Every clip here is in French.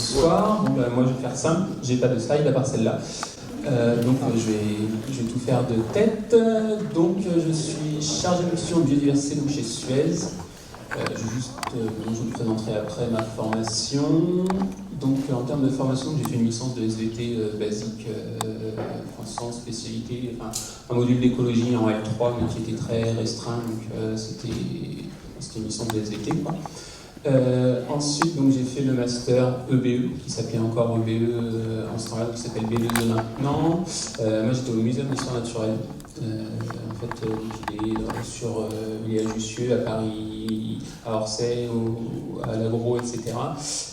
bonsoir. Bon, moi je vais faire simple, j'ai pas de slide à part celle-là. Je vais tout faire de tête. Donc je suis chargé de mission biodiversité donc, chez Suez. Je vous présenterai après ma formation. Donc en termes de formation, j'ai fait une licence de SVT basique, sans spécialité, enfin un module d'écologie en L3 mais qui était très restreint, donc c'était une licence de SVT quoi. Ensuite, donc, j'ai fait le master EBE, qui s'appelait encore EBE en ce temps-là, qui s'appelle B2E maintenant. Moi, j'étais au Muséum d'Histoire Naturelle. Il est à Jussieu, à Paris, à Orsay, à l'Agro, etc.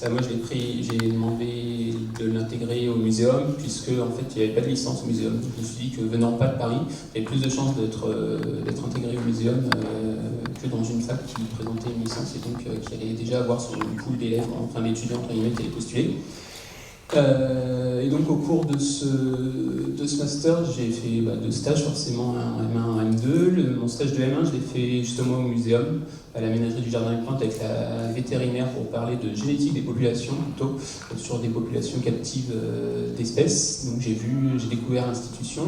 Moi, j'ai demandé de l'intégrer au muséum, puisque en fait, il n'y avait pas de licence au muséum. Donc, je me suis dit que venant pas de Paris, il y avait plus de chances d'être intégré au muséum que dans une fac qui présentait une licence et donc qui allait déjà avoir son pool d'élèves, enfin d'étudiants qui allaient postuler. Et donc au cours de ce master, j'ai fait deux stages forcément, un M1, un M2. Mon stage de M1, je l'ai fait justement au muséum, à la ménagerie du Jardin des Plantes avec la vétérinaire pour parler de génétique des populations, plutôt sur des populations captives d'espèces. Donc j'ai découvert l'institution.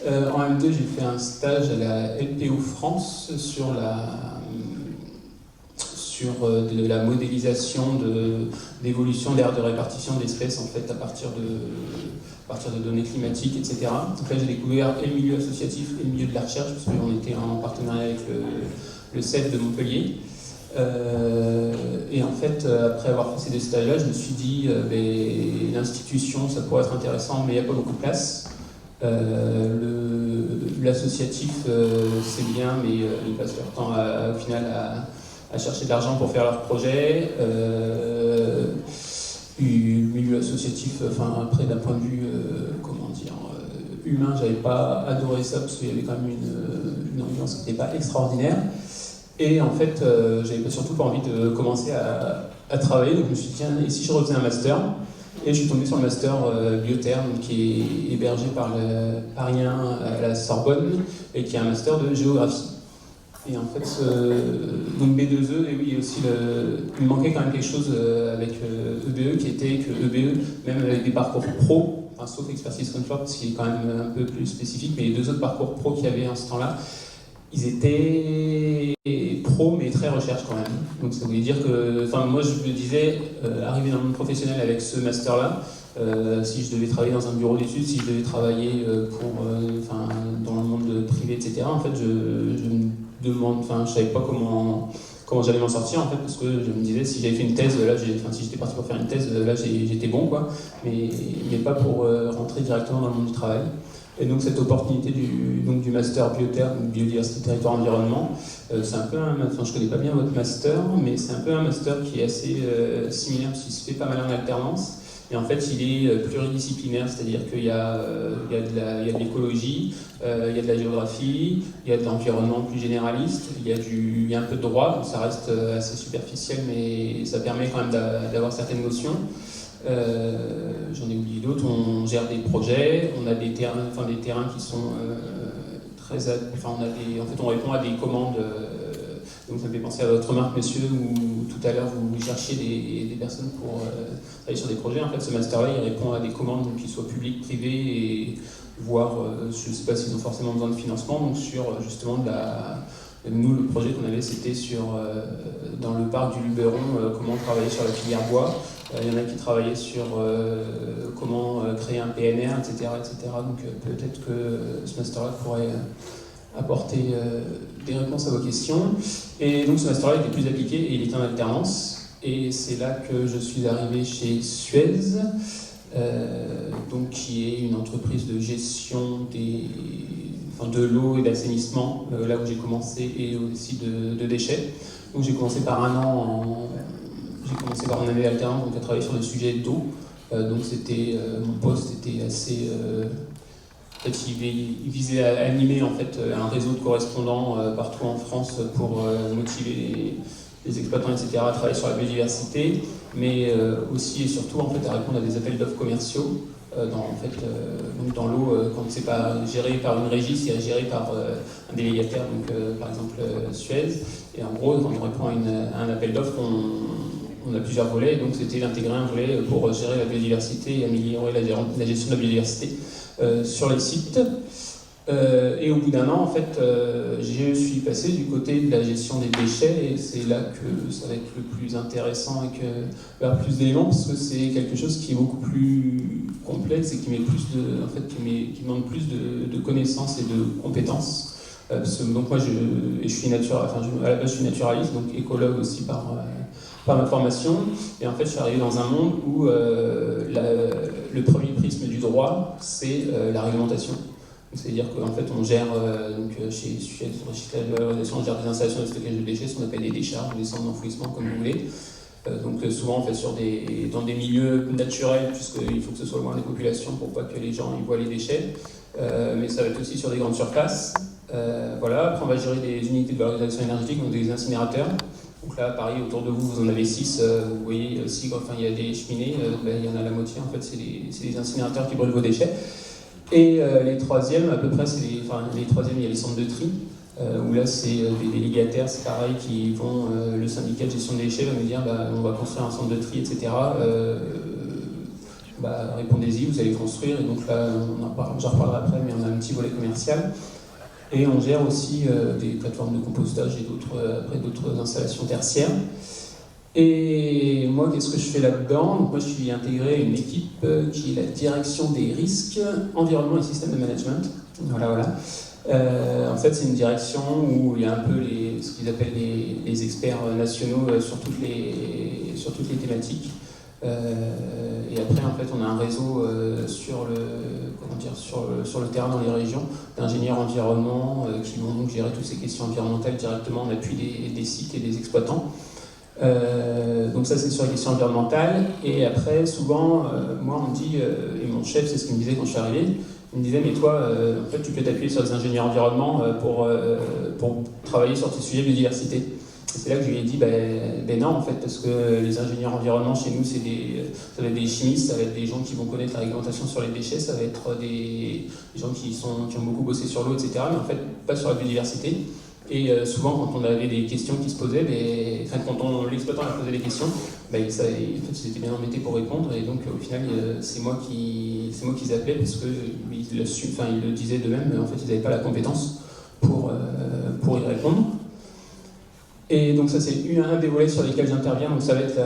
En M2, j'ai fait un stage à la LPO France sur de la modélisation d'évolution d'aire de répartition d'espèces en fait à partir de données climatiques, etc. Donc là j'ai découvert et le milieu associatif et le milieu de la recherche, parce qu'on était en partenariat avec le CEF de Montpellier. Et en fait, après avoir fait ces deux stages-là, je me suis dit l'institution ça pourrait être intéressant, mais il n'y a pas beaucoup de place. L'associatif c'est bien, mais ils passent leur temps au final à chercher de l'argent pour faire leur projet. Milieu associatif, après d'un point de vue humain, j'avais pas adoré ça parce qu'il y avait quand même une ambiance qui n'était pas extraordinaire. Et en fait, j'avais surtout pas envie de commencer à travailler, donc je me suis dit tiens, et si je refaisais un master? Et je suis tombé sur le master Biotherme qui est hébergé par le Parisien à la Sorbonne et qui est un master de géographie. Et en fait, donc B2E, et oui, aussi il manquait quand même quelque chose avec EBE, qui était que EBE, même avec des parcours pro, sauf expertise confort, parce qu'il est quand même un peu plus spécifique, mais les deux autres parcours pro qu'il y avait en ce temps-là, ils étaient pro, mais très recherche quand même. Donc ça voulait dire que, moi je me disais, arriver dans le monde professionnel avec ce master-là, si je devais travailler dans un bureau d'études, si je devais travailler dans le monde privé, etc., en fait, je savais pas comment j'allais m'en sortir en fait, parce que je me disais si j'avais fait une thèse, là, si j'étais parti pour faire une thèse, là j'étais bon quoi, mais pas pour rentrer directement dans le monde du travail. Et donc cette opportunité du master Biotherme, biodiversité, territoire, environnement, c'est un peu je connais pas bien votre master, mais c'est un peu un master qui est assez similaire parce qu'il se fait pas mal en alternance. Et en fait, il est pluridisciplinaire, c'est-à-dire qu'il y a de l'écologie, il y a de la géographie, il y a de l'environnement plus généraliste, il y a un peu de droit, donc ça reste assez superficiel, mais ça permet quand même d'avoir certaines notions. J'en ai oublié d'autres, on gère des projets, on a des terrains qui sont on répond à des commandes. Donc ça me fait penser à votre remarque, monsieur, où tout à l'heure vous cherchiez des personnes pour travailler sur des projets. En fait, ce master-là, il répond à des commandes qui soient publiques, privées, et voire, je ne sais pas s'ils ont forcément besoin de financement, donc sur justement nous, le projet qu'on avait, c'était dans le parc du Luberon, comment travailler sur la filière bois. Il y en a qui travaillaient sur comment créer un PNR, etc. Donc peut-être que ce master-là pourrait apporter des réponses à vos questions. Et donc ce master-là était plus appliqué et il était en alternance. Et c'est là que je suis arrivé chez Suez, qui est une entreprise de gestion de l'eau et d'assainissement, là où j'ai commencé, et aussi de déchets. Donc j'ai commencé par une année alternance, donc à travailler sur des sujets d'eau. Donc mon poste était assez... il visait à animer en fait un réseau de correspondants partout en France pour motiver les exploitants, etc., à travailler sur la biodiversité, mais aussi et surtout en fait, à répondre à des appels d'offres commerciaux. Dans l'eau, quand c'est pas géré par une régie, c'est géré par un délégataire, par exemple Suez. Et en gros, quand on répond à un appel d'offres, on a plusieurs volets, donc c'était d'intégrer un volet pour gérer la biodiversité et améliorer la gestion de la biodiversité sur les sites. Et au bout d'un an, en fait, je suis passé du côté de la gestion des déchets, et c'est là que ça va être le plus intéressant et qu'il va y avoir plus d'éléments, parce que c'est quelque chose qui est beaucoup plus complexe et qui, qui demande plus de connaissances et de compétences. Donc moi, je suis à la base, je suis naturaliste, donc écologue aussi par ma formation. Et en fait, je suis arrivé dans un monde où le premier prisme du droit, c'est la réglementation. C'est-à-dire qu'en fait, on gère, chez Recyclage et Valorisation, on gère des installations de stockage de déchets, ce qu'on appelle des décharges, des centres d'enfouissement, comme vous voulez. Souvent, en fait, dans des milieux naturels, puisqu'il faut que ce soit loin des populations pour pas que les gens y voient les déchets. Mais ça va être aussi sur des grandes surfaces. Après, on va gérer des unités de valorisation énergétique, donc des incinérateurs. Donc là, pareil, autour de vous, vous en avez 6. Vous voyez, si il y a des cheminées, il y en a la moitié, en fait, c'est les incinérateurs qui brûlent vos déchets. Et les troisièmes, à peu près, les troisièmes, il y a les centres de tri, où là, c'est des délégataires, c'est pareil, qui vont, le syndicat de gestion des déchets va me dire, on va construire un centre de tri, etc. Répondez-y, vous allez construire, et donc là, j'en reparlerai après, mais on a un petit volet commercial. Et on gère aussi des plateformes de compostage et d'autres installations tertiaires. Et moi, qu'est-ce que je fais là-dedans? Donc moi, je suis intégré à une équipe qui est la direction des risques, environnement et système de management. Voilà. En fait, c'est une direction où il y a un peu ce qu'ils appellent les experts nationaux sur toutes les thématiques. Et après, en fait, on a un réseau sur le terrain dans les régions d'ingénieurs environnement qui vont donc gérer toutes ces questions environnementales directement en appui des sites et des exploitants. Donc ça, c'est sur les questions environnementales. Et après, souvent, moi, on me dit, et mon chef, c'est ce qu'il me disait quand je suis arrivé, il me disait, mais toi, en fait, tu peux t'appuyer sur des ingénieurs environnement pour travailler sur tes sujets de biodiversité. C'est là que je lui ai dit, non, en fait, parce que les ingénieurs environnement chez nous, ça va être des chimistes, ça va être des gens qui vont connaître la réglementation sur les déchets, ça va être des gens qui ont beaucoup bossé sur l'eau, etc., mais en fait, pas sur la biodiversité. Et souvent, quand on avait des questions qui se posaient, quand l'exploitant a posé des questions, ils étaient bien embêtés pour répondre, et donc au final, c'est moi qui les appelais, parce qu'ils le disaient d'eux-mêmes, mais en fait, ils n'avaient pas la compétence pour y répondre. Et donc ça, c'est un des volets sur lesquels j'interviens, donc ça va être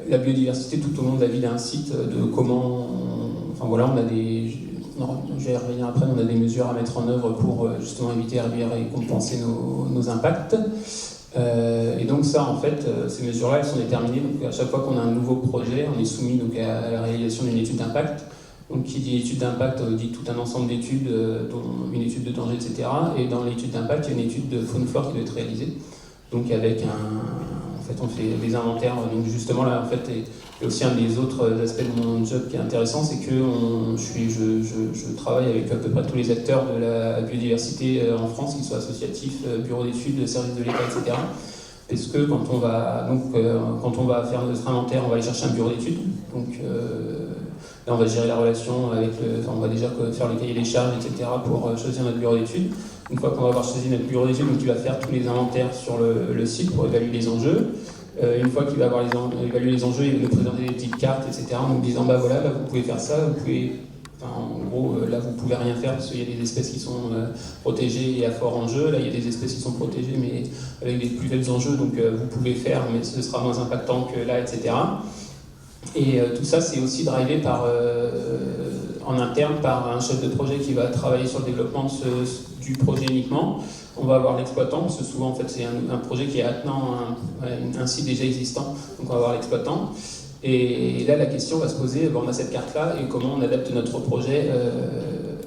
la biodiversité tout au long de la vie d'un site, de comment... je vais y revenir après, on a des mesures à mettre en œuvre pour justement éviter, réduire et compenser nos impacts. Et donc ça, en fait, ces mesures-là, elles sont déterminées. Donc à chaque fois qu'on a un nouveau projet, on est soumis donc, à la réalisation d'une étude d'impact. Donc qui dit étude d'impact dit tout un ensemble d'études, dont une étude de danger, etc. Et dans l'étude d'impact, il y a une étude de faune-flore qui doit être réalisée. Donc avec en fait, on fait des inventaires. Donc justement là, en fait, et aussi un des autres aspects de mon job qui est intéressant, c'est que je travaille avec à peu près tous les acteurs de la biodiversité en France, qu'ils soient associatifs, bureaux d'études, services de l'État, etc. Parce que quand on va faire notre inventaire, on va aller chercher un bureau d'études. Donc là, on va gérer la relation avec on va déjà faire le cahier des charges, etc. pour choisir notre bureau d'études. Une fois qu'on va avoir choisi notre bureau d'études, donc il va faire tous les inventaires sur le site pour évaluer les enjeux. Une fois qu'il va avoir évalué les enjeux, il va nous présenter des petites cartes, etc. en nous disant, là vous pouvez faire ça, en gros, là vous pouvez rien faire parce qu'il y a des espèces qui sont protégées et à fort enjeu. Là il y a des espèces qui sont protégées mais avec des plus faibles enjeux, donc vous pouvez faire, mais ce sera moins impactant que là, etc. Et tout ça, c'est aussi drivé en interne par un chef de projet qui va travailler sur le développement du projet uniquement. On va avoir l'exploitant, parce que souvent en fait, c'est un projet qui est attenant à un site déjà existant, donc on va avoir l'exploitant. Et là, la question va se poser, on a cette carte-là, et comment on adapte notre projet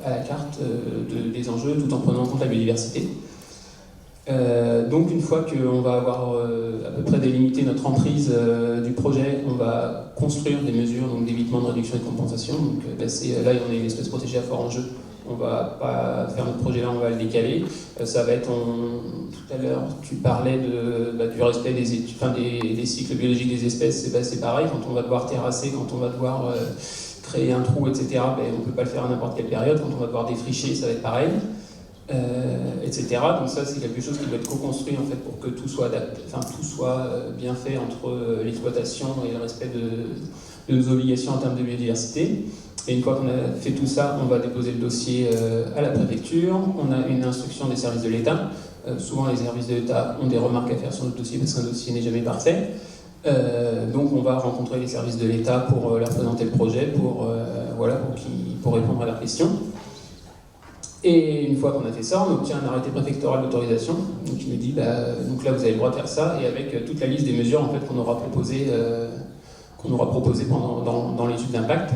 à la carte des enjeux, tout en prenant en compte la biodiversité. Donc une fois qu'on va avoir à peu près délimité notre emprise du projet, on va construire des mesures d'évitement, de réduction et de compensation. Donc là, on a une espèce protégée à fort enjeu. On va pas faire notre projet là, on va le décaler. Ça va être, tout à l'heure, tu parlais du respect des cycles biologiques des espèces. C'est pareil, quand on va devoir terrasser, quand on va devoir créer un trou, etc., on ne peut pas le faire à n'importe quelle période. Quand on va devoir défricher, ça va être pareil. etc. Donc ça, c'est quelque chose qui doit être co-construit en fait pour que tout soit adapté, enfin tout soit bien fait entre l'exploitation et le respect de nos obligations en termes de biodiversité. Et une fois qu'on a fait tout ça, on va déposer le dossier à la préfecture. On a une instruction des services de l'État. Souvent, les services de l'État ont des remarques à faire sur notre dossier parce qu'un dossier n'est jamais parfait. Donc, on va rencontrer les services de l'État pour leur présenter le projet, pour répondre à leurs questions. Et une fois qu'on a fait ça, on obtient un arrêté préfectoral d'autorisation qui nous dit donc là vous avez le droit de faire ça, et avec toute la liste des mesures en fait, qu'on aura proposées dans l'étude d'impact.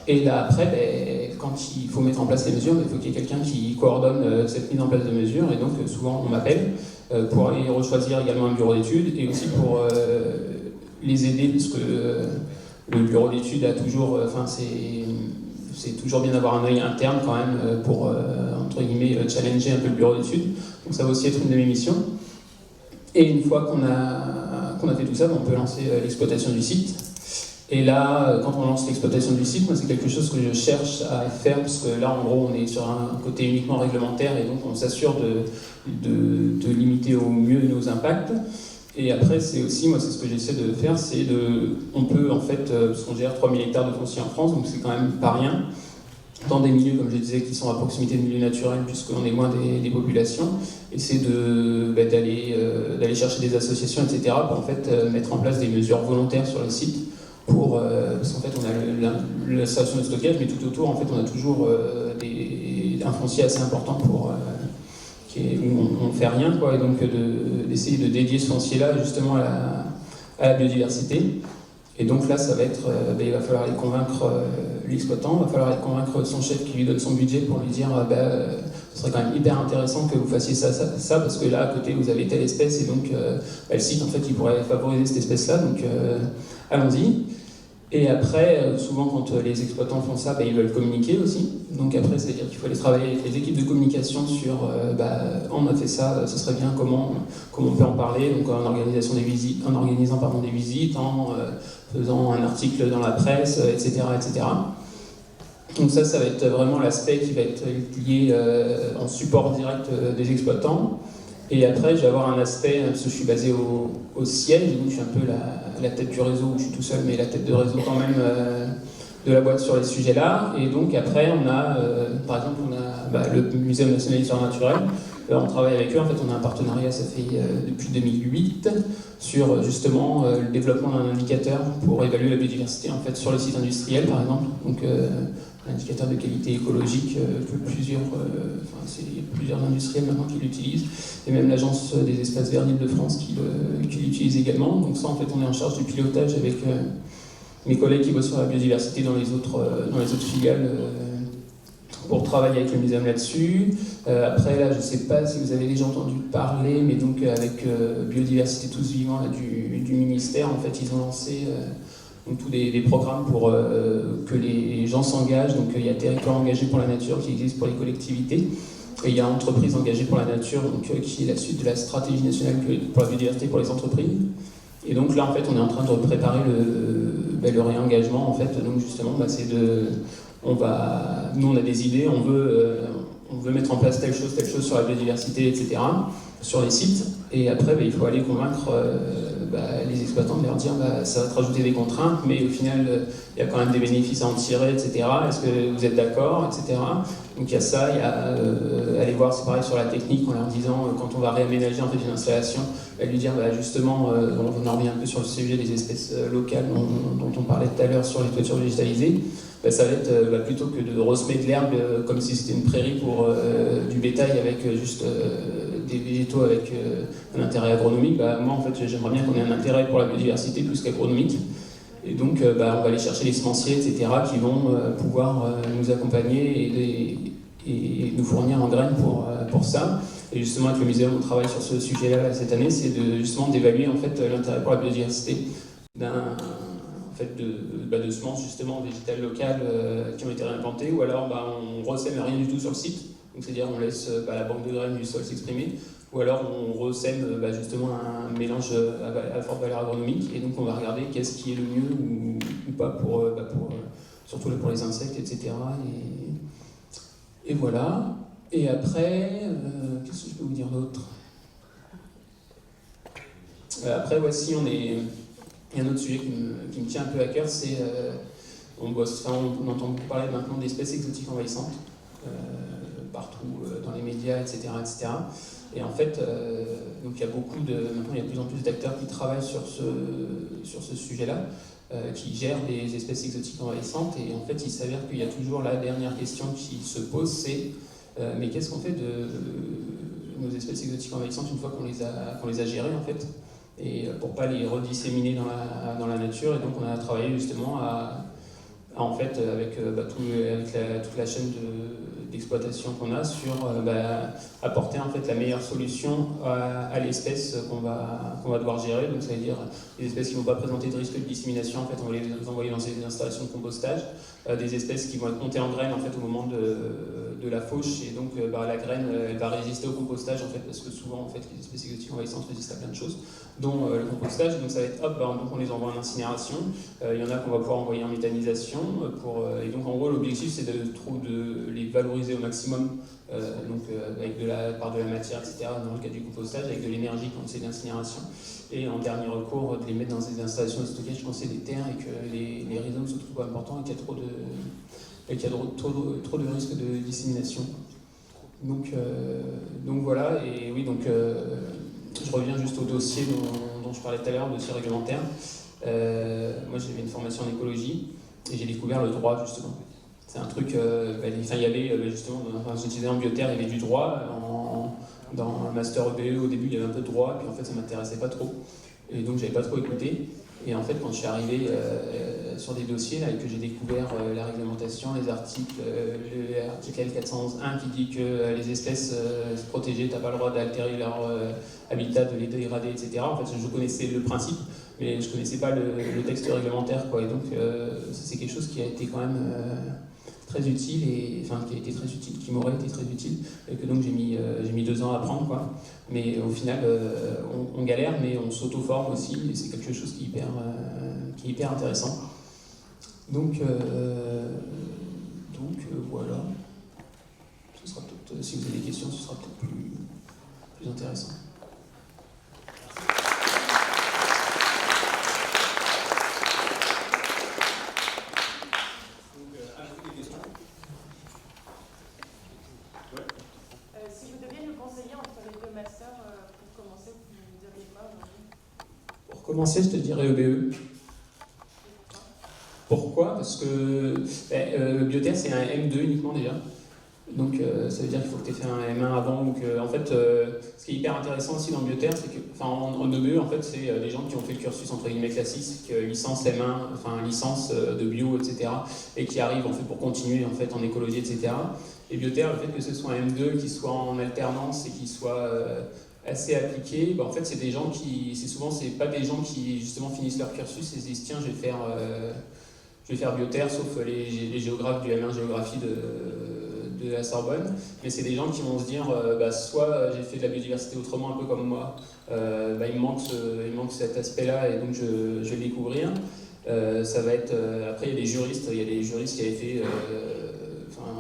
Et là après, quand il faut mettre en place les mesures, il faut qu'il y ait quelqu'un qui coordonne cette mise en place de mesures, et donc souvent on m'appelle pour aller rechoisir également un bureau d'études, et aussi pour les aider, parce que le bureau d'études a toujours, c'est toujours bien d'avoir un œil interne quand même pour, entre guillemets, challenger un peu le bureau d'études. Donc ça va aussi être une de mes missions. Et une fois qu'on a fait tout ça, on peut lancer l'exploitation du site. Et là, quand on lance l'exploitation du site, moi, c'est quelque chose que je cherche à faire, parce que là, en gros, on est sur un côté uniquement réglementaire, et donc on s'assure de limiter au mieux nos impacts. Et après, c'est aussi, moi, c'est ce que j'essaie de faire, on peut, en fait, parce qu'on gère 3000 hectares de foncier en France, donc c'est quand même pas rien, dans des milieux, comme je disais, qui sont à proximité de milieux naturels, puisqu'on est loin des populations, et c'est d'aller chercher des associations, etc., pour en fait mettre en place des mesures volontaires sur le site, parce qu'en fait, on a la station de stockage, mais tout autour, en fait, on a toujours un foncier assez important où on ne fait rien, quoi, et donc d'essayer de dédier ce foncier-là justement à la biodiversité. Et donc là, ça va être, il va falloir aller convaincre l'exploitant, il va falloir aller convaincre son chef qui lui donne son budget pour lui dire ce serait quand même hyper intéressant que vous fassiez ça, parce que là, à côté, vous avez telle espèce, et donc le site, en fait, il pourrait favoriser cette espèce-là, donc allons-y. Et après, souvent, quand les exploitants font ça, ils veulent communiquer aussi. Donc après, c'est-à-dire qu'il faut aller travailler avec les équipes de communication sur on a fait ça, ce serait bien, comment on peut en parler, donc en organisant des visites, en faisant un article dans la presse, etc., etc. Donc ça va être vraiment l'aspect qui va être lié en support direct des exploitants. Et après, je vais avoir un aspect, parce que je suis basé au siège, donc je suis un peu la tête du réseau, où je suis tout seul, mais la tête de réseau quand même de la boîte sur les sujets-là. Et donc après, on a, par exemple, le Muséum national d'histoire naturelle. On travaille avec eux, en fait, on a un partenariat, ça fait depuis 2008, sur justement le développement d'un indicateur pour évaluer la biodiversité, en fait, sur le site industriel, par exemple. Donc, un indicateur de qualité écologique c'est plusieurs industriels maintenant qui l'utilisent, et même l'Agence des espaces verts d'Île-de-France qui l'utilise également. Donc ça, en fait, on est en charge du pilotage avec mes collègues qui bossent sur la biodiversité dans les autres filiales pour travailler avec le muséum là-dessus. Après, là, je ne sais pas si vous avez déjà entendu parler, mais donc avec Biodiversité Tous Vivants là, du ministère, en fait, ils ont lancé donc tous des programmes pour que les gens s'engagent. Donc il y a Territoire engagé pour la nature qui existe pour les collectivités, et il y a Entreprises engagées pour la nature, donc, qui est la suite de la stratégie nationale pour la biodiversité pour les entreprises. Et donc là, en fait, on est en train de préparer le réengagement, en fait. Donc justement, nous on a des idées, on veut mettre en place telle chose sur la biodiversité, etc., sur les sites, et après il faut aller convaincre les exploitants, de leur dire ça va te rajouter des contraintes, mais au final il y a quand même des bénéfices à en tirer, etc., est-ce que vous êtes d'accord, etc. Donc il y a ça, il y a aller voir, c'est pareil sur la technique, en leur disant quand on va réaménager en fait une installation, lui dire justement, on en revient un peu sur le sujet des espèces locales dont on parlait tout à l'heure sur les toitures végétalisées. Ça va être plutôt que de ressemer de l'herbe comme si c'était une prairie pour du bétail avec juste des végétaux avec un intérêt agronomique. Moi, en fait, j'aimerais bien qu'on ait un intérêt pour la biodiversité plus qu'agronomique. Et donc, on va aller chercher les semenciers, etc., qui vont pouvoir nous accompagner et nous fournir en graines pour ça. Et justement, avec le muséum, on travaille sur ce sujet-là cette année, c'est justement d'évaluer en fait, l'intérêt pour la biodiversité de semences justement végétales locales qui ont été réimplantées, ou alors on ressème rien du tout sur le site, donc c'est-à-dire on laisse la banque de graines du sol s'exprimer, ou alors on ressème justement un mélange à forte valeur agronomique, et donc on va regarder qu'est-ce qui est le mieux ou pas surtout pour les insectes, etc. Et voilà. Et après, qu'est-ce que je peux vous dire d'autre? Après, voici, il y a un autre sujet qui me tient un peu à cœur, c'est on entend beaucoup parler maintenant d'espèces exotiques envahissantes, partout dans les médias, etc., etc. Et en fait, donc maintenant il y a de plus en plus d'acteurs qui travaillent sur ce sujet-là, qui gèrent des espèces exotiques envahissantes. Et en fait, il s'avère qu'il y a toujours la dernière question qui se pose, c'est mais qu'est-ce qu'on fait de nos espèces exotiques envahissantes une fois qu'on les a gérées, en fait, et pour pas les redisséminer dans la nature. Et donc on a travaillé justement en fait, avec toute la chaîne d'exploitation qu'on a, sur apporter en fait la meilleure solution à l'espèce qu'on va devoir gérer. Donc ça veut dire des espèces qui ne vont pas présenter de risque de dissémination, en fait on va les envoyer dans ces installations de compostage, des espèces qui vont être montées en graines en fait au moment de la fauche, et donc la graine elle va résister au compostage, en fait, parce que souvent en fait les espèces exotiques envahissantes résistent à plein de choses, dont le compostage. Donc ça va être donc on les envoie en incinération. Il y en a qu'on va pouvoir envoyer en méthanisation, et donc en gros l'objectif c'est de les valoriser au maximum, avec par de la matière, etc., dans le cas du compostage, avec de l'énergie quand c'est de l'incinération, et en dernier recours de les mettre dans des installations de stockage quand c'est des terres et que les rhizomes sont trop importants et qu'il y a trop de risques de dissémination. Donc voilà, et oui, donc je reviens juste au dossier dont je parlais tout à l'heure, le dossier réglementaire. Moi j'avais une formation en écologie et j'ai découvert le droit, justement. C'est un truc, il y avait justement, j'étudiais en bioterre, il y avait du droit. Dans le master EBE, au début il y avait un peu de droit, puis en fait ça m'intéressait pas trop. Et donc j'avais pas trop écouté. Et en fait, quand je suis arrivé sur des dossiers là, et que j'ai découvert la réglementation, les articles, l'article L411.1 qui dit que les espèces protégées, tu n'as pas le droit d'altérer leur habitat, de les dégrader, etc. En fait, je connaissais le principe, mais je ne connaissais pas le texte réglementaire, quoi. Et donc, c'est quelque chose qui a été quand même très utile, qui m'aurait été très utile, et que donc j'ai mis 2 ans à apprendre, quoi. Mais au final, on galère, mais on s'auto-forme aussi, et c'est quelque chose qui est hyper intéressant. Donc voilà. Ce sera peut-être, si vous avez des questions, ce sera peut-être plus intéressant. Si vous deviez nous conseiller entre les 2 masters pour commencer, vous diriez quoi aujourd'hui? Pour commencer, je te dirais EBE. Pourquoi? Parce que bioterre, c'est un M2 uniquement déjà. Donc ça veut dire qu'il faut que tu aies fait un M1 avant. Donc, en fait, ce qui est hyper intéressant aussi dans bioterre, c'est que, en EBE, en fait, c'est des gens qui ont fait le cursus entre guillemets classique, licence M1, licence de bio, etc., et qui arrivent en fait pour continuer en fait en écologie, etc. Et bioterre, le fait que ce soit un M2 qui soit en alternance et qui soit assez appliqué, en fait, c'est des gens c'est pas des gens qui justement finissent leur cursus et se disent tiens, je vais faire bioterre, sauf les géographes du M1 géographie de la Sorbonne, mais c'est des gens qui vont se dire soit j'ai fait de la biodiversité autrement, un peu comme moi, il me manque cet aspect-là et donc je vais le découvrir. Ça va être après il y a des juristes qui avaient fait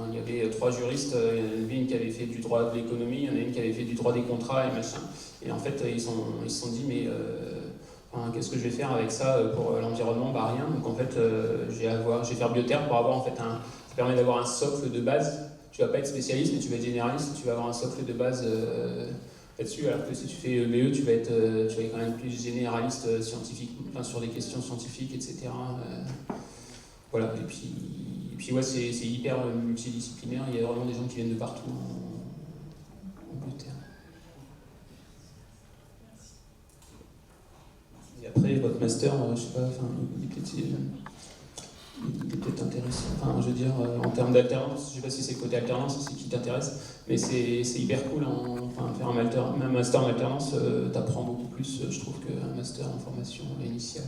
il y avait 3 juristes, il y en avait une qui avait fait du droit de l'économie, il y en a une qui avait fait du droit des contrats et machin, et en fait ils se sont dit mais qu'est-ce que je vais faire avec ça pour l'environnement? Rien. Donc en fait, je vais faire bioterre pour avoir en fait ça permet d'avoir un socle de base. Tu vas pas être spécialiste, mais tu vas être généraliste. Tu vas avoir un socle de base là-dessus. Alors que si tu fais EBE, tu vas être quand même plus généraliste scientifique, sur des questions scientifiques, etc. Voilà. Et puis ouais, c'est hyper multidisciplinaire. Il y a vraiment des gens qui viennent de partout en bioterre. Et après, votre master, je sais pas, il est peut-être intéressant. Je veux dire, en termes d'alternance, je sais pas si c'est le côté alternance aussi qui t'intéresse, mais c'est hyper cool. Faire un master en alternance, t'apprends beaucoup plus, je trouve, qu'un master en formation initiale.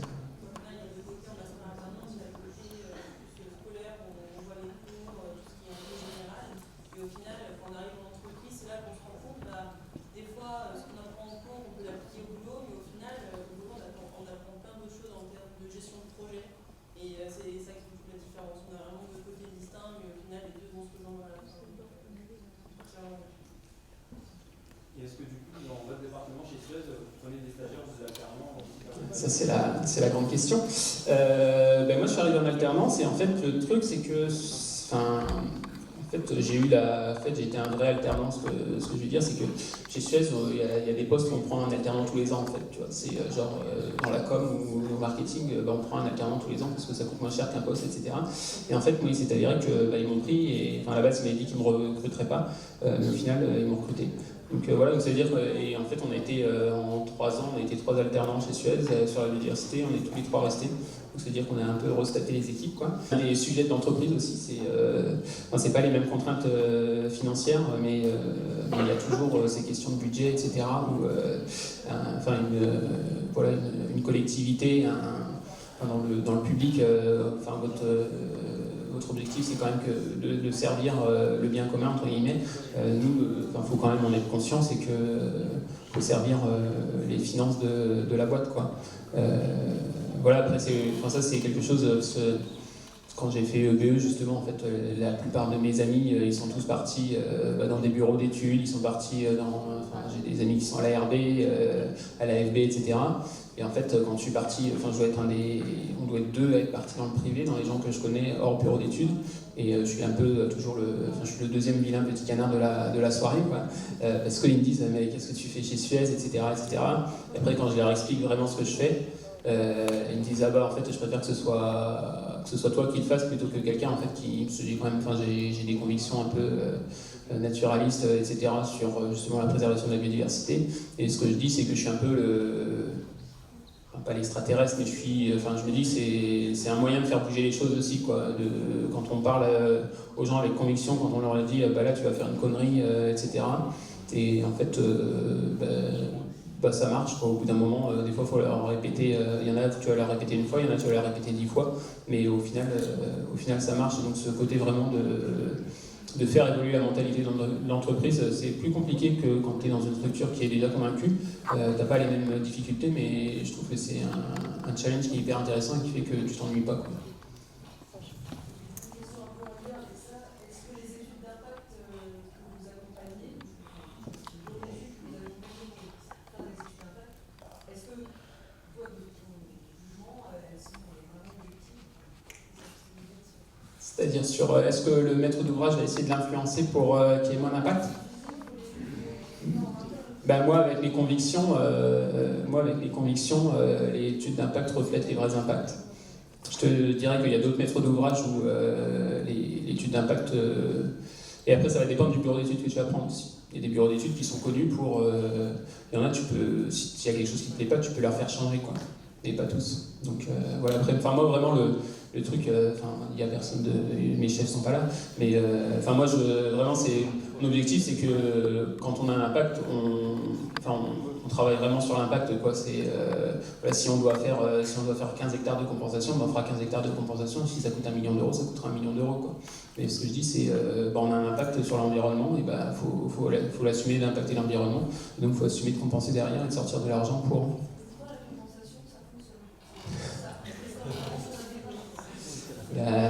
est-ce que du coup, dans votre département chez Suez, vous prenez des stagiaires, vous êtes alternants aussi? Ça, c'est la grande question. Moi, je suis arrivé en alternance et en fait, le truc, c'est que, en fait, j'ai été un vrai alternant. Ce que je veux dire, c'est que chez Suez, il y a des postes où on prend un alternant tous les ans, en fait. Tu vois, c'est genre dans la com ou au marketing, on prend un alternant tous les ans parce que ça coûte moins cher qu'un poste, etc. Et en fait, moi, il s'est avéré que ils m'ont pris et à la base, ils m'avaient dit qu'ils ne me recruteraient pas, mais au final, ils m'ont recruté. Donc voilà, donc ça veut dire et en fait on a été en 3 ans, on a été 3 alternants chez Suez sur la biodiversité, on est tous les 3 restés. Donc c'est-à-dire qu'on a un peu restaté les équipes, quoi. Les sujets d'entreprise aussi, c'est pas les mêmes contraintes financières, mais il y a toujours ces questions de budget, etc. Où une collectivité, dans le public, votre objectif, c'est quand même de servir le bien commun, entre guillemets. Nous, faut quand même en être conscient, c'est que faut servir les finances de la boîte, quoi. Voilà, après, ça, c'est quelque chose. Quand j'ai fait EBE, justement, en fait, la plupart de mes amis, ils sont tous partis dans des bureaux d'études, ils sont partis j'ai des amis qui sont à l'ARB, à l'AFB, etc. Et en fait, quand je suis parti, on doit être 2 à être partis dans le privé, dans les gens que je connais hors bureau d'études. Et je suis un peu toujours je suis le deuxième vilain petit canard de la soirée, quoi. Parce qu'ils me disent, mais qu'est-ce que tu fais chez Suez, etc., etc. Et après, quand je leur explique vraiment ce que je fais, ils me disent, en fait, je préfère que ce soit toi qui le fasses plutôt que quelqu'un, en fait, j'ai des convictions un peu naturalistes, etc., sur justement la préservation de la biodiversité. Et ce que je dis, c'est que je suis un peu pas l'extraterrestre, mais je me dis c'est un moyen de faire bouger les choses aussi, quoi. Quand on parle aux gens avec conviction, quand on leur dit là tu vas faire une connerie, etc. Et en fait ça marche, quoi. Au bout d'un moment, des fois il faut leur répéter, il y en a tu vas leur répéter une fois, il y en a tu vas leur répéter 10 fois, mais au final ça marche. Et donc ce côté vraiment de faire évoluer la mentalité de l'entreprise, c'est plus compliqué que quand tu es dans une structure qui est déjà convaincue. T'as pas les mêmes difficultés, mais je trouve que c'est un challenge qui est hyper intéressant et qui fait que tu t'ennuies pas, quoi. C'est-à-dire est-ce que le maître d'ouvrage va essayer de l'influencer pour qu'il y ait moins d'impact ? Moi, avec mes convictions, les études d'impact reflètent les vrais impacts. Je te dirais qu'il y a d'autres maîtres d'ouvrage où l'étude d'impact... et après, ça va dépendre du bureau d'études que tu vas prendre aussi. Il y a des bureaux d'études qui sont connus pour... il y en a, s'il y a quelque chose qui ne te plaît pas, tu peux leur faire changer, quoi. Et pas tous. Donc voilà, après, moi, vraiment, le truc, il n'y a personne mes chefs sont pas là, mais moi, vraiment, mon objectif, c'est que quand on a un impact, on travaille vraiment sur l'impact, quoi. Si on doit faire 15 hectares de compensation, on fera 15 hectares de compensation. Si ça coûte 1 million d'euros, ça coûtera 1 million d'euros, quoi. Mais ce que je dis, c'est on a un impact sur l'environnement, et faut l'assumer d'impacter l'environnement. Donc, il faut assumer de compenser derrière et de sortir de l'argent pour.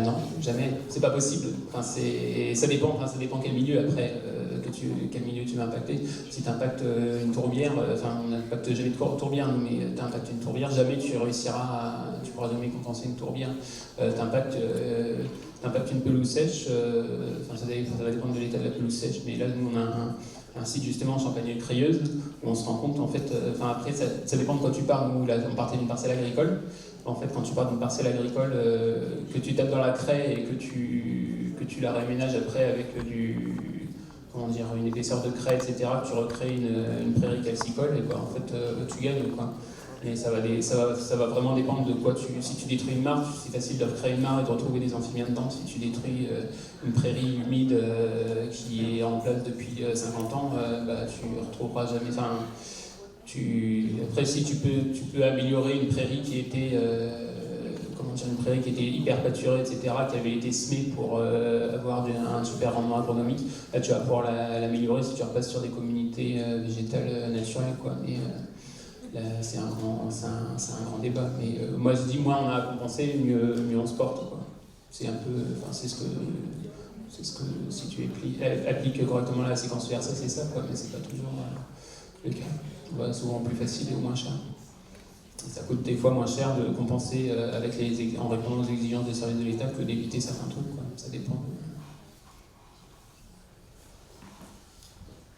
Non, jamais, c'est pas possible. Ça dépend quel milieu après, quel milieu tu vas impacter. Si tu impactes une tourbière, on n'impacte jamais de tourbière, mais tu impactes une tourbière, jamais tu pourras jamais compenser une tourbière. Tu impactes une pelouse sèche, ça va dépendre de l'état de la pelouse sèche, mais là nous on a un site justement en Champagne-Crayeuse où on se rend compte, en fait, après ça dépend de quoi tu pars. Nous là on partait d'une parcelle agricole. En fait, quand tu pars d'une parcelle agricole, que tu tapes dans la craie et que tu la réaménages après avec une épaisseur de craie, etc., que tu recrées une prairie calcicole, et en fait, tu gagnes, quoi. Et ça va vraiment dépendre de quoi si tu détruis une mare, c'est facile de recréer une mare et de retrouver des amphibiens dedans. Si tu détruis une prairie humide qui est en place depuis 50 ans, tu retrouveras jamais. Après, si tu peux améliorer une prairie qui était hyper pâturée, etc., qui avait été semée pour avoir un super rendement agronomique, là tu vas pouvoir l'améliorer si tu repasses sur des communautés végétales naturelles, quoi. Mais là, c'est un grand débat. Mais moi je dis, moins on a à compenser, mieux on se porte, quoi. C'est un peu, c'est ce que si tu appliques correctement la séquence VRC, c'est ça, quoi. Mais c'est pas toujours. le cas. Souvent plus facile et au moins cher. Ça coûte des fois moins cher de compenser en répondant aux exigences des services de l'État que d'éviter certains trucs, quoi. Ça dépend.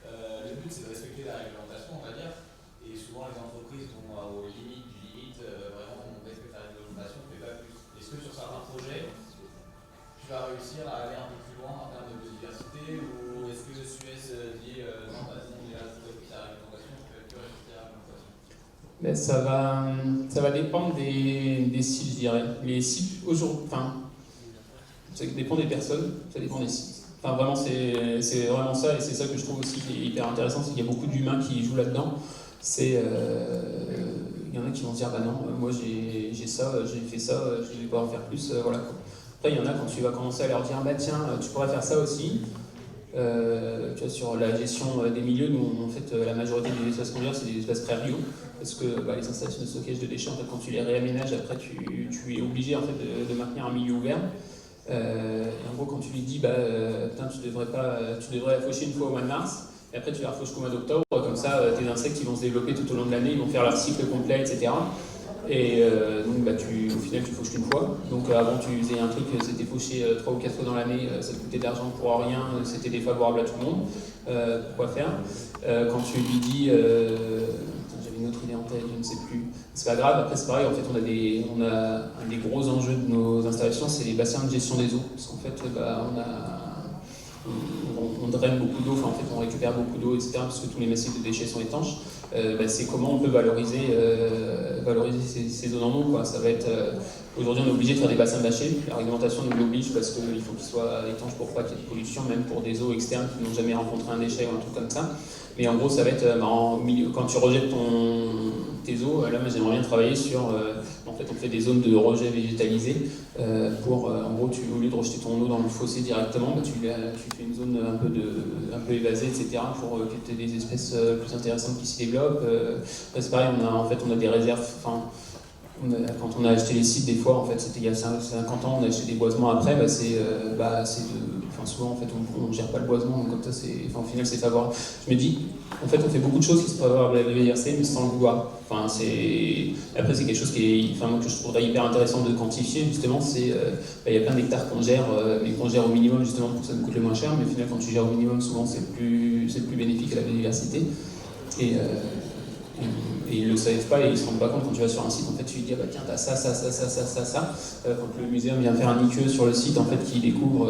Le but, c'est de respecter la réglementation, on va dire, et souvent les entreprises vont aux limites du limite, vraiment on respecte la réglementation, mais pas plus. Est-ce que sur certains projets, tu vas réussir à aller un peu plus loin en termes de biodiversité, ou est-ce que Suez dit non, vas-y, on est là, c'est la réglementation, on fait que respecter la réglementation? Mais ça va dépendre des sites, je dirais. Les sites aujourd'hui, ça dépend des personnes, ça dépend des sites. Enfin, vraiment, c'est vraiment ça, et c'est ça que je trouve aussi qui est hyper intéressant, c'est qu'il y a beaucoup d'humains qui jouent là-dedans. Il y en a qui vont se dire, bah non, moi j'ai ça, j'ai fait ça, je vais pouvoir en faire plus, voilà. Après, il y en a quand tu vas commencer à leur dire, bah tiens, tu pourrais faire ça aussi. Tu vois, sur la gestion des milieux, nous, en fait, la majorité des espaces qu'on gère, c'est des espaces prairies, parce que les installations de stockage de déchets, en fait, quand tu les réaménages, après, tu es obligé en fait, de maintenir un milieu ouvert. Et en gros, quand tu lui dis, putain, tu devrais la faucher une fois au mois de mars, et après tu la refauches qu'au mois d'octobre, comme ça, tes insectes ils vont se développer tout au long de l'année, ils vont faire leur cycle complet, etc. Et donc, au final, tu fauches qu'une fois. Donc, avant, tu faisais un truc, c'était fauché 3 ou 4 fois dans l'année, ça te coûtait de l'argent pour rien, c'était défavorable à tout le monde. Pourquoi faire quand tu lui dis, j'avais une autre idée en tête, je ne sais plus. C'est pas grave, après c'est pareil, en fait on a un des gros enjeux de nos installations, c'est les bassins de gestion des eaux. Parce qu'en fait on draine beaucoup d'eau, en fait on récupère beaucoup d'eau, etc. Parce que tous les massifs de déchets sont étanches. C'est comment on peut valoriser ces zones en eau, quoi. Ça va être aujourd'hui on est obligé de faire des bassins bâchés. La réglementation nous l'oblige parce qu'il faut qu'ils soient étanches pour pas qu'il y ait de pollution, même pour des eaux externes qui n'ont jamais rencontré un déchet ou un truc comme ça. Mais en gros, ça va être quand tu rejettes tes eaux, là, moi j'aimerais bien travailler sur. En fait, on fait des zones de rejet végétalisées pour, en gros, au lieu de rejeter ton eau dans le fossé directement, tu fais une zone un peu évasée, etc., pour que tu aies des espèces plus intéressantes qui s'y développent. C'est pareil, on a des réserves. Quand on a acheté les sites, des fois, en fait, c'était il y a 50 ans, on a acheté des boisements après, souvent, en fait, on ne gère pas le boisement, donc comme ça, au final, c'est favorable. Je me dis, en fait, on fait beaucoup de choses qui sont favorables à la biodiversité, mais sans le vouloir. Après, c'est quelque chose que je trouverais hyper intéressant de quantifier, justement, il y a plein d'hectares qu'on gère, mais qu'on gère au minimum, justement, pour que ça nous coûte le moins cher, mais au final, quand tu gères au minimum, souvent, c'est plus bénéfique à la biodiversité. Et ils ne le savent pas et ils ne se rendent pas compte quand tu vas sur un site, en fait tu lui dis tiens t'as ça. Quand le muséum vient faire un IQE sur le site, en fait qui découvre,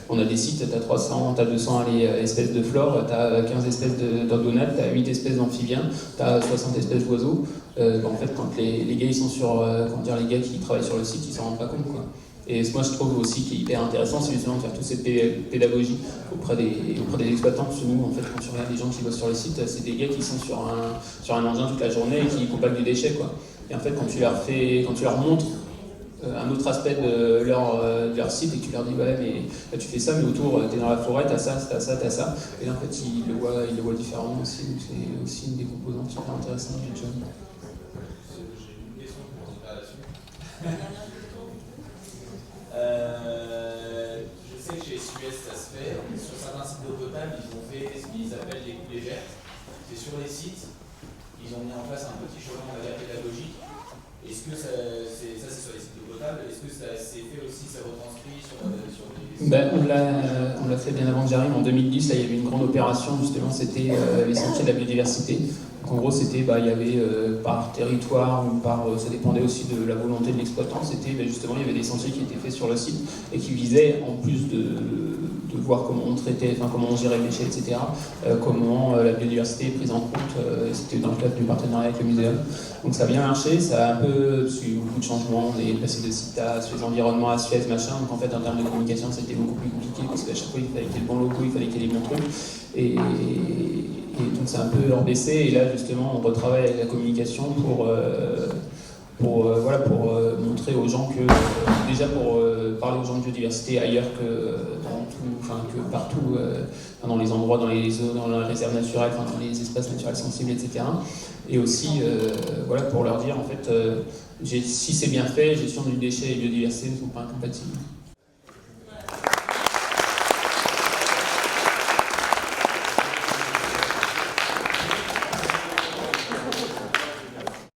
on a des sites, t'as 300, t'as 200 espèces de flore, t'as 15 espèces d'ordonnates, t'as 8 espèces d'amphibiens, t'as 60 espèces d'oiseaux. En fait quand les gars ils sont les gars qui travaillent sur le site, ils s'en rendent pas compte, quoi. Et moi je trouve aussi qui est hyper intéressant, c'est justement de faire toute cette pédagogie auprès des exploitants. Parce que nous, en fait, quand tu regardes les gens qui bossent sur les sites, c'est des gars qui sont sur un engin toute la journée et qui compactent du déchet, quoi. Et en fait, quand tu leur montres un autre aspect de leur site et que tu leur dis ouais mais là, tu fais ça, mais autour t'es dans la forêt, t'as ça. Et là en fait ils le voient différemment aussi, donc c'est aussi une des composantes super intéressantes du job. J'ai une question pour vous là-dessus. Je sais que chez Suez ça se fait. Sur certains sites d'eau potable, ils ont fait ce qu'ils appellent des coupes légères. C'est sur les sites, ils ont mis en place un petit chemin, on va dire, pédagogique. Est-ce que c'est sur les sites d'eau potable? Est-ce que ça s'est fait aussi, ça retranscrit sur des... On l'a fait bien avant que j'arrive, en 2010, là, il y avait une grande opération, justement, c'était les sentiers de la biodiversité. Donc, en gros, c'était, il y avait par territoire ou ça dépendait aussi de la volonté de l'exploitant, justement, il y avait des sentiers qui étaient faits sur le site et qui visaient, en plus de voir comment on traitait, comment on gérait les déchets, etc., comment la biodiversité est prise en compte, c'était dans le cadre du partenariat avec le muséum. Donc ça a bien marché, ça a un peu suivi beaucoup de changements, on est passé de site à Suez Environnement à Suez machin, donc en fait en termes de communication c'était beaucoup plus compliqué parce qu'à chaque fois il fallait qu'il y ait le bon logo, il fallait qu'il y ait les bons trucs, et donc c'est un peu rebaissé, et là justement on retravaille avec la communication pour montrer aux gens que, déjà pour parler aux gens de biodiversité ailleurs que partout, dans les endroits, dans les zones, dans les réserves naturelles, dans les espaces naturels sensibles, etc. Et aussi, pour leur dire, en fait, si c'est bien fait, gestion du déchet et biodiversité ne sont pas incompatibles.